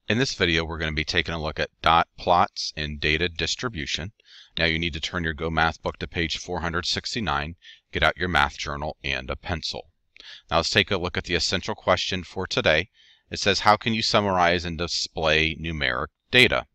In this video, we're going to be taking a look at dot plots and data distribution. Now you need to turn your Go Math book to page 469, get out your math journal and a pencil. Now let's take a look at the essential question for today. It says, how can you summarize and display numeric data?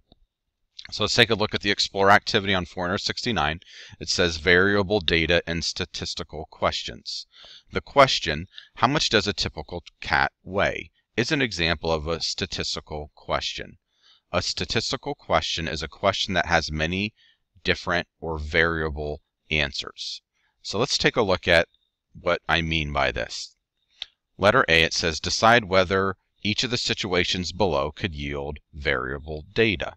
So let's take a look at the Explore activity on 469. It says variable data and statistical questions. The question, how much does a typical cat weigh, is an example of a statistical question. A statistical question is a question that has many different or variable answers. So let's take a look at what I mean by this. Letter A, it says decide whether each of the situations below could yield variable data.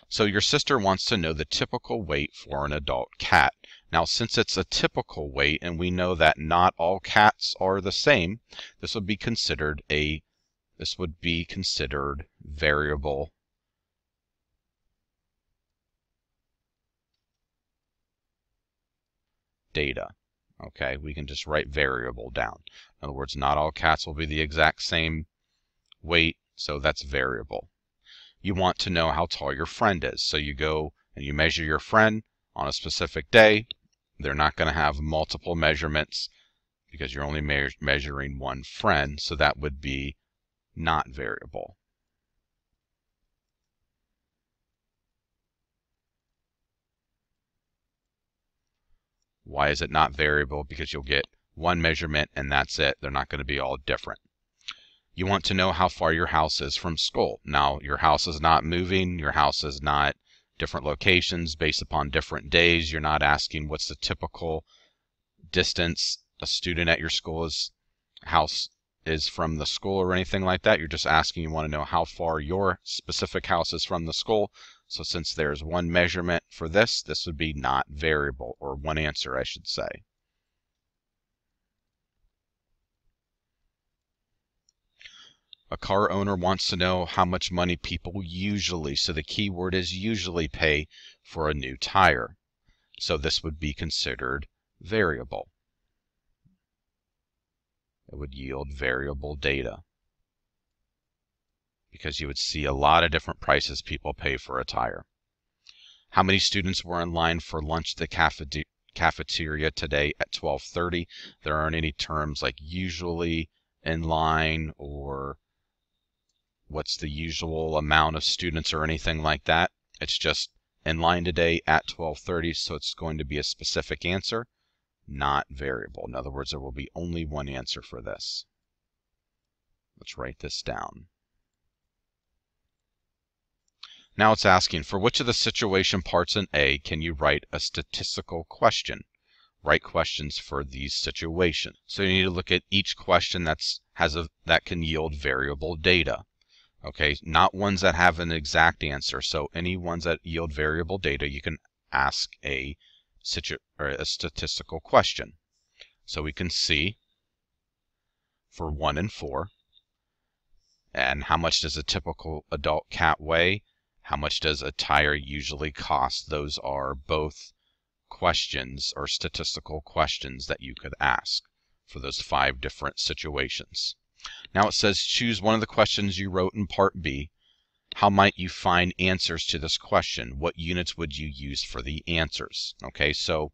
So your sister wants to know the typical weight for an adult cat. Now, since it's a typical weight and we know that not all cats are the same, this would be considered variable data. Okay, we can just write variable down. In other words, not all cats will be the exact same weight, so that's variable. You want to know how tall your friend is, so you go and you measure your friend on a specific day. They're not going to have multiple measurements because you're only measuring one friend, so that would be not variable. Why is it not variable? Because you'll get one measurement and that's it. They're not going to be all different. You want to know how far your house is from school. Now, your house is not moving. Your house is not different locations based upon different days. You're not asking what's the typical distance a student at your school's house is from the school or anything like that. You're just asking, you want to know how far your specific house is from the school. So since there's one measurement for this, this would be not variable, or one answer, I should say. A car owner wants to know how much money people usually, so the key word is usually, pay for a new tire. So this would be considered variable. It would yield variable data because you would see a lot of different prices people pay for a tire. How many students were in line for lunch at the cafeteria today at 12:30? There aren't any terms like usually, in line, or what's the usual amount of students or anything like that. It's just in line today at 12:30, so it's going to be a specific answer, not variable. In other words, there will be only one answer for this. Let's write this down. Now it's asking, for which of the situation parts in A can you write a statistical question? Write questions for these situations. So you need to look at each question that can yield variable data. Okay, not ones that have an exact answer. So any ones that yield variable data, you can ask a statistical question. So we can see for 1 and 4, and how much does a typical adult cat weigh? How much does a tire usually cost? Those are both questions or statistical questions that you could ask for those 5 different situations. Now it says choose one of the questions you wrote in part B. How might you find answers to this question? What units would you use for the answers? Okay, so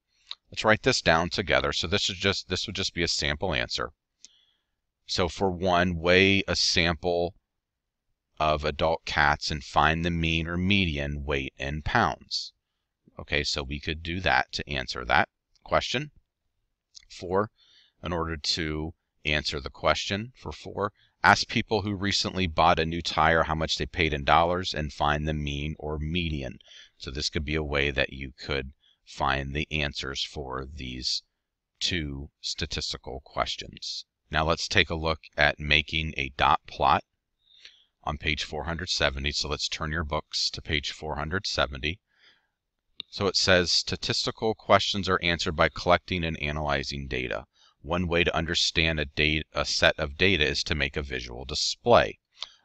let's write this down together. So this would just be a sample answer. So for 1, weigh a sample of adult cats and find the mean or median weight in pounds. Okay, so we could do that to answer that question. 4, in order to answer the question for 4, ask people who recently bought a new tire how much they paid in dollars and find the mean or median. So this could be a way that you could find the answers for these 2 statistical questions. Now let's take a look at making a dot plot on page 470. So let's turn your books to page 470. So it says statistical questions are answered by collecting and analyzing data. One way to understand a set of data is to make a visual display.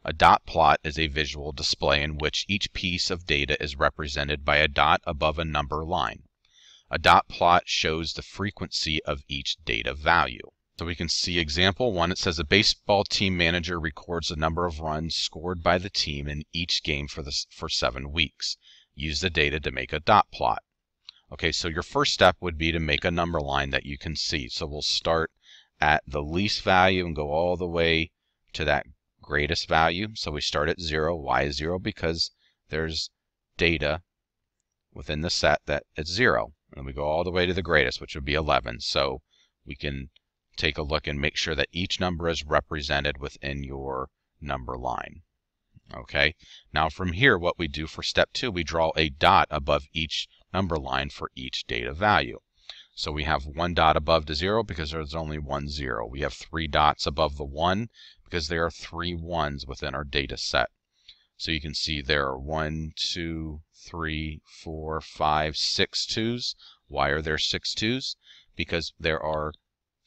A dot plot is a visual display in which each piece of data is represented by a dot above a number line. A dot plot shows the frequency of each data value. So we can see example 1. It says a baseball team manager records the number of runs scored by the team in each game for 7 weeks. Use the data to make a dot plot. Okay, so your first step would be to make a number line that you can see. So we'll start at the least value and go all the way to that greatest value. So we start at 0. Why is 0? Because there's data within the set that it's 0. And we go all the way to the greatest, which would be 11. So we can take a look and make sure that each number is represented within your number line. Okay, now from here what we do for step 2, we draw a dot above each number line for each data value. So we have 1 dot above the 0 because there's only 1 0. We have 3 dots above the 1 because there are 3 1s within our data set. So you can see there are 1, 2, 3, 4, 5, 6 2s. Why are there 6 2s? Because there are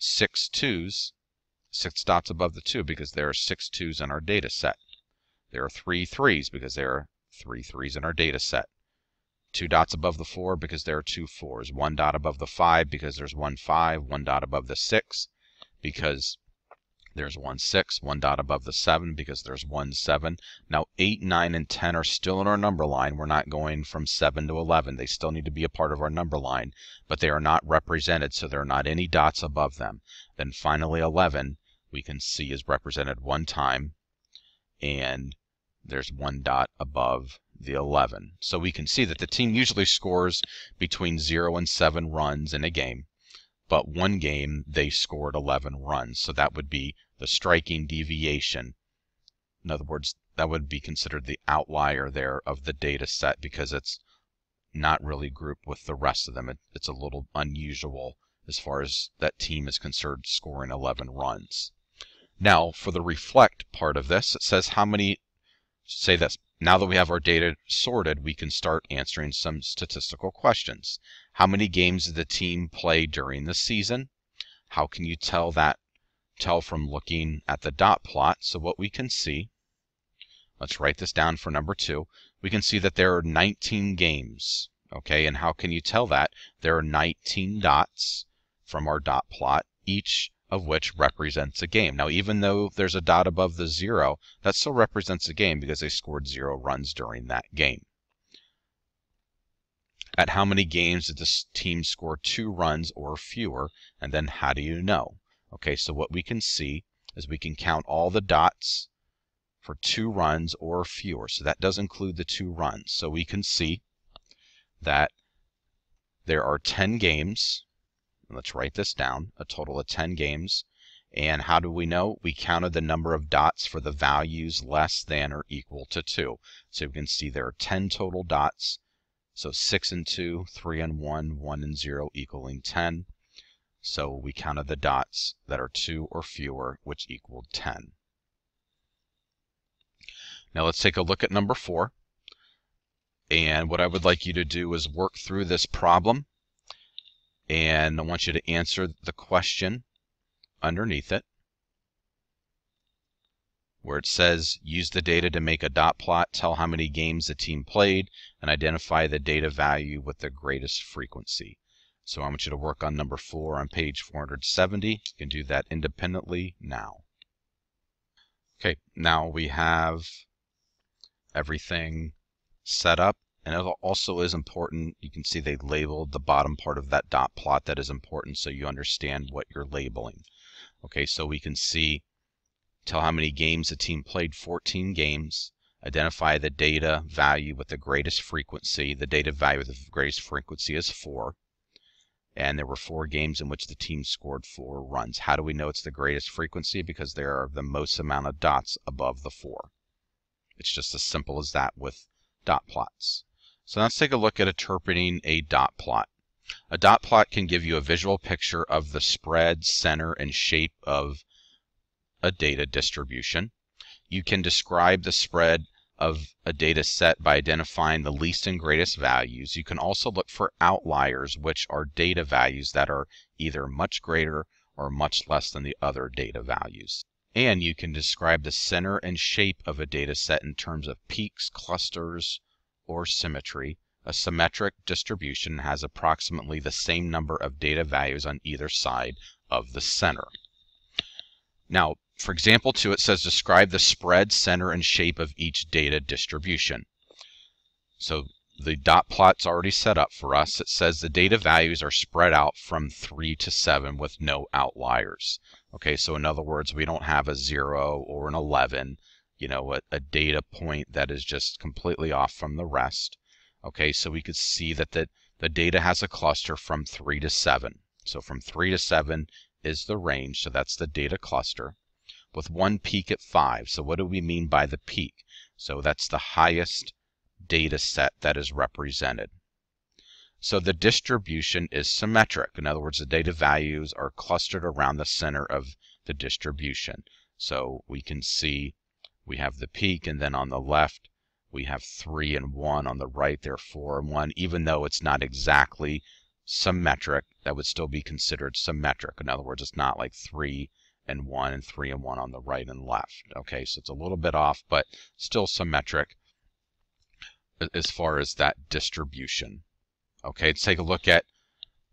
6 2s, 6 dots above the 2 because there are 6 2s in our data set. There are 3 3s because there are 3 3s in our data set. 2 dots above the 4 because there are 2 4s. 1 dot above the 5 because there's 1 5. 1 dot above the 6 because there's 1 6. 1 dot above the 7 because there's 1 7. Now 8, 9, and 10 are still in our number line. We're not going from 7 to 11. They still need to be a part of our number line, but they are not represented, so there are not any dots above them. Then finally 11 we can see is represented 1 time, and there's 1 dot above the 11. So we can see that the team usually scores between 0 and 7 runs in a game, but one game they scored 11 runs. So that would be the striking deviation. In other words, that would be considered the outlier there of the data set because it's not really grouped with the rest of them. It's a little unusual as far as that team is concerned, scoring 11 runs. Now for the reflect part of this, it says how many, say this, now that we have our data sorted, we can start answering some statistical questions. How many games did the team play during the season? How can you tell from looking at the dot plot? So what we can see, let's write this down for number 2. We can see that there are 19 games. Okay, and how can you tell that? There are 19 dots from our dot plot, each of which represents a game. Now, even though there's a dot above the 0, that still represents a game because they scored 0 runs during that game. At how many games did this team score 2 runs or fewer? And then how do you know? Okay, so what we can see is we can count all the dots for 2 runs or fewer. So that does include the 2 runs. So we can see that there are 10 games. Let's write this down, a total of 10 games. And how do we know? We counted the number of dots for the values less than or equal to 2. So we can see there are 10 total dots. So 6 and 2, 3 and 1, 1 and 0 equaling 10. So we counted the dots that are 2 or fewer, which equaled 10. Now let's take a look at number 4. And what I would like you to do is work through this problem. And I want you to answer the question underneath it, where it says, use the data to make a dot plot, tell how many games the team played, and identify the data value with the greatest frequency. So I want you to work on number 4 on page 470. You can do that independently now. Okay, now we have everything set up. And it also is important, you can see they labeled the bottom part of that dot plot. That is important so you understand what you're labeling. Okay, so we can see, tell how many games the team played, 14 games. Identify the data value with the greatest frequency. The data value with the greatest frequency is 4. And there were 4 games in which the team scored 4 runs. How do we know it's the greatest frequency? Because there are the most amount of dots above the 4. It's just as simple as that with dot plots. So let's take a look at interpreting a dot plot. A dot plot can give you a visual picture of the spread, center, and shape of a data distribution. You can describe the spread of a data set by identifying the least and greatest values. You can also look for outliers, which are data values that are either much greater or much less than the other data values. And you can describe the center and shape of a data set in terms of peaks, clusters, or symmetry. A symmetric distribution has approximately the same number of data values on either side of the center. Now, for example 2, it says describe the spread, center, and shape of each data distribution. So the dot plot's already set up for us. It says the data values are spread out from 3 to 7 with no outliers. Okay, so in other words, we don't have a 0 or an 11, a data point that is just completely off from the rest. Okay, so we could see that the data has a cluster from 3 to 7. So from 3 to 7 is the range, so that's the data cluster, with one peak at 5. So what do we mean by the peak? So that's the highest data set that is represented. So the distribution is symmetric. In other words, the data values are clustered around the center of the distribution. So we can see we have the peak, and then on the left we have 3 and 1. On the right there are 4 and 1. Even though it's not exactly symmetric, that would still be considered symmetric. In other words, it's not like 3 and 1 and 3 and 1 on the right and left. Okay, so it's a little bit off, but still symmetric as far as that distribution. Okay, let's take a look at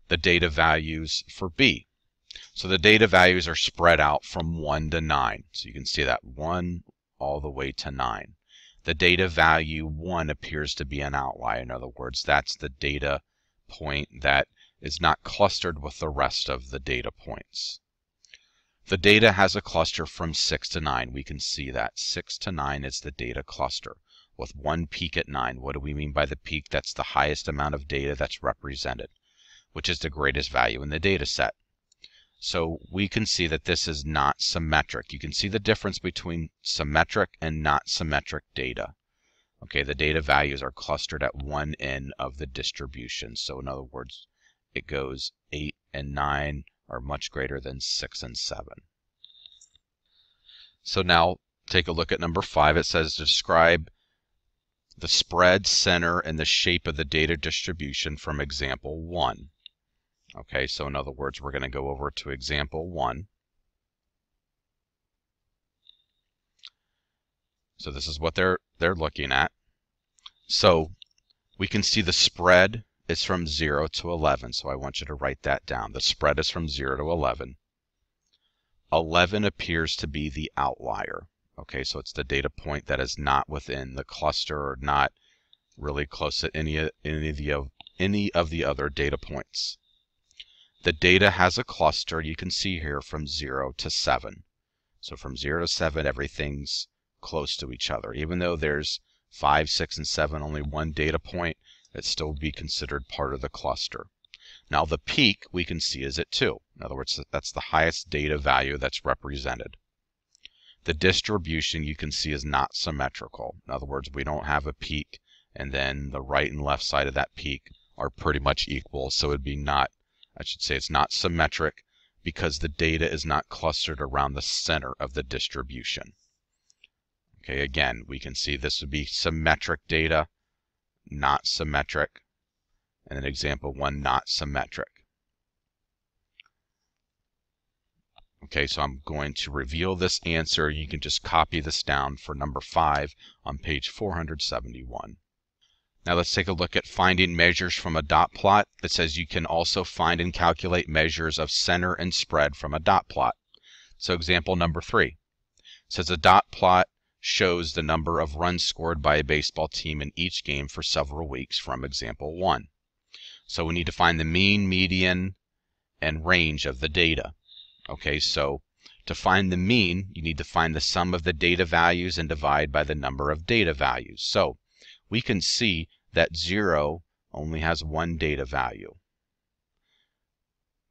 the data values for B. So the data values are spread out from 1 to 9. So you can see that 1 all the way to 9. The data value 1 appears to be an outlier. In other words, that's the data point that is not clustered with the rest of the data points. The data has a cluster from 6 to 9. We can see that 6 to 9 is the data cluster, with one peak at 9. What do we mean by the peak? That's the highest amount of data that's represented, which is the greatest value in the data set. So we can see that this is not symmetric. You can see the difference between symmetric and not symmetric data. Okay, the data values are clustered at one end of the distribution. So in other words, it goes 8 and 9 are much greater than 6 and 7. So now take a look at number 5. It says describe the spread, center, and the shape of the data distribution from example 1. Okay, so in other words, we're going to go over to example 1. So this is what they're looking at. So we can see the spread is from 0 to 11. So I want you to write that down. The spread is from 0 to 11. 11 appears to be the outlier. Okay, so it's the data point that is not within the cluster or not really close to any of the other data points. The data has a cluster, you can see here, from 0 to 7. So from 0 to 7, everything's close to each other. Even though there's 5, 6, and 7, only one data point, it still would be considered part of the cluster. Now the peak we can see is at 2. In other words, that's the highest data value that's represented. The distribution you can see is not symmetrical. In other words, we don't have a peak, and then the right and left side of that peak are pretty much equal. So it'd be not, I should say it's not symmetric because the data is not clustered around the center of the distribution. Okay, again, we can see this would be symmetric data, not symmetric, and in example 1, not symmetric. Okay, so I'm going to reveal this answer. You can just copy this down for number 5 on page 471. Now let's take a look at finding measures from a dot plot. It says you can also find and calculate measures of center and spread from a dot plot. So example number 3 says a dot plot shows the number of runs scored by a baseball team in each game for several weeks from example 1. So we need to find the mean, median, and range of the data. Okay, so to find the mean, you need to find the sum of the data values and divide by the number of data values. So we can see that 0 only has one data value.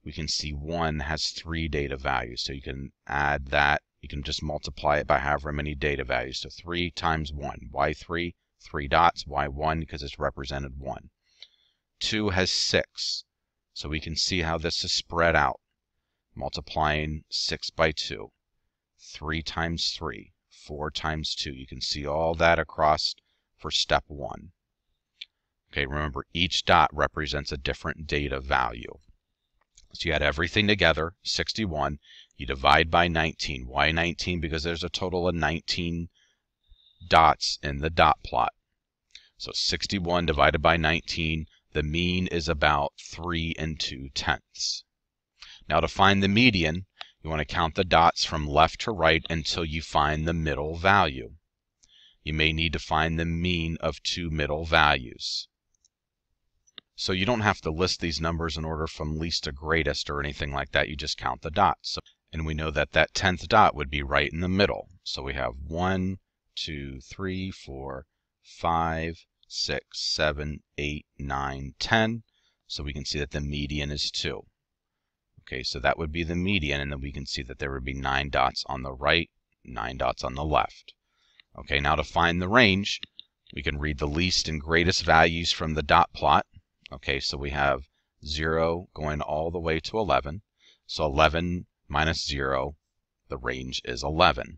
We can see 1 has 3 data values. So you can add that. You can just multiply it by however many data values. So 3 times 1. Why 3? 3 dots. Why 1? Because it's represented 1. 2 has 6. So we can see how this is spread out. Multiplying 6 by 2. 3 times 3. 4 times 2. You can see all that across for step 1. Okay, remember each dot represents a different data value. So you add everything together, 61. You divide by 19. Why 19? Because there's a total of 19 dots in the dot plot. So 61 divided by 19, the mean is about 3 2/10. Now to find the median, You want to count the dots from left to right until you find the middle value. You may need to find the mean of two middle values. So you don't have to list these numbers in order from least to greatest or anything like that. You just count the dots. And we know that that 10th dot would be right in the middle. So we have 1, 2, 3, 4, 5, 6, 7, 8, 9, 10. So we can see that the median is 2. Okay, so that would be the median, and then we can see that there would be 9 dots on the right, 9 dots on the left. Okay, now to find the range, we can read the least and greatest values from the dot plot. Okay, so we have 0 going all the way to 11. So 11 minus 0, the range is 11.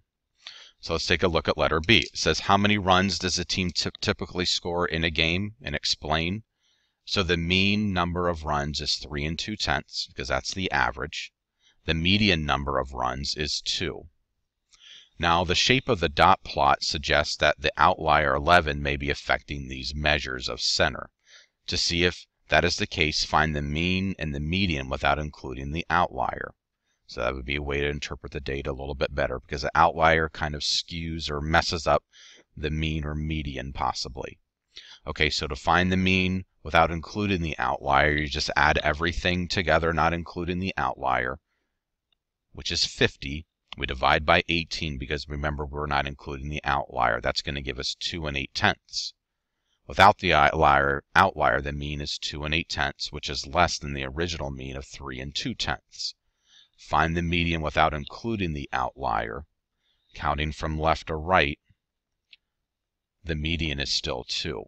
So let's take a look at letter B. It says, how many runs does a team typically score in a game? And explain. So the mean number of runs is 3 2/10, because that's the average. The median number of runs is 2. Now the shape of the dot plot suggests that the outlier 11 may be affecting these measures of center. To see if that is the case, find the mean and the median without including the outlier. So that would be a way to interpret the data a little bit better, because the outlier kind of skews or messes up the mean or median possibly. Okay, so to find the mean without including the outlier, you just add everything together, not including the outlier, which is 50. We divide by 18 because remember we're not including the outlier. That's going to give us 2 8/10. Without the outlier, the mean is 2 8/10, which is less than the original mean of 3 2/10. Find the median without including the outlier. Counting from left to right, the median is still 2.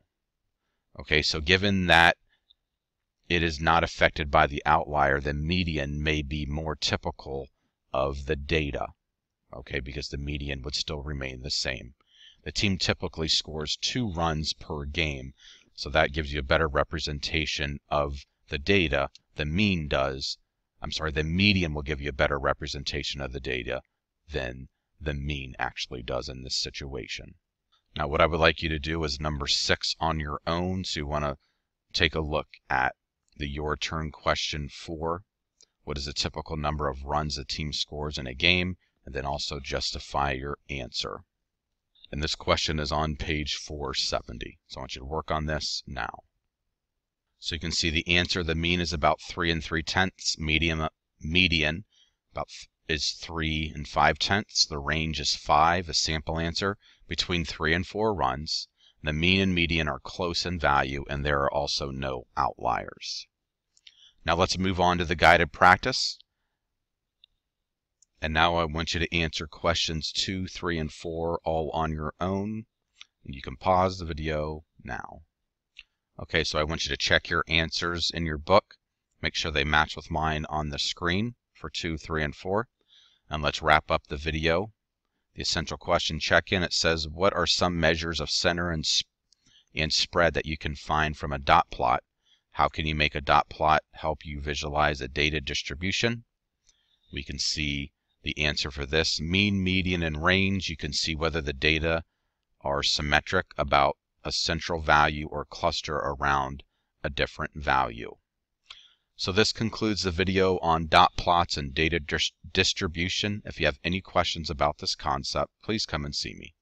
Okay, so given that it is not affected by the outlier, the median may be more typical of the data. Okay, because the median would still remain the same. The team typically scores 2 runs per game, so that gives you a better representation of the data. The median will give you a better representation of the data than the mean actually does in this situation. Now what I would like you to do is number 6 on your own. So you want to take a look at the Your Turn question 4. What is the typical number of runs a team scores in a game? And then also justify your answer. And this question is on page 470. So I want you to work on this now. So you can see the answer. The mean is about 3 3/10. Median is 3 5/10. The range is 5, a sample answer, between 3 and 4 runs. The mean and median are close in value, and there are also no outliers. Now let's move on to the guided practice. And now I want you to answer questions 2, 3, and 4 all on your own. And you can pause the video now. Okay, so I want you to check your answers in your book. Make sure they match with mine on the screen for 2, 3, and 4. And let's wrap up the video. The essential question check-in, it says, what are some measures of center and spread that you can find from a dot plot? How can you make a dot plot help you visualize a data distribution? We can see the answer for this. Mean, median, and range. You can see whether the data are symmetric about a central value or cluster around a different value. So this concludes the video on dot plots and data distribution. If you have any questions about this concept, please come and see me.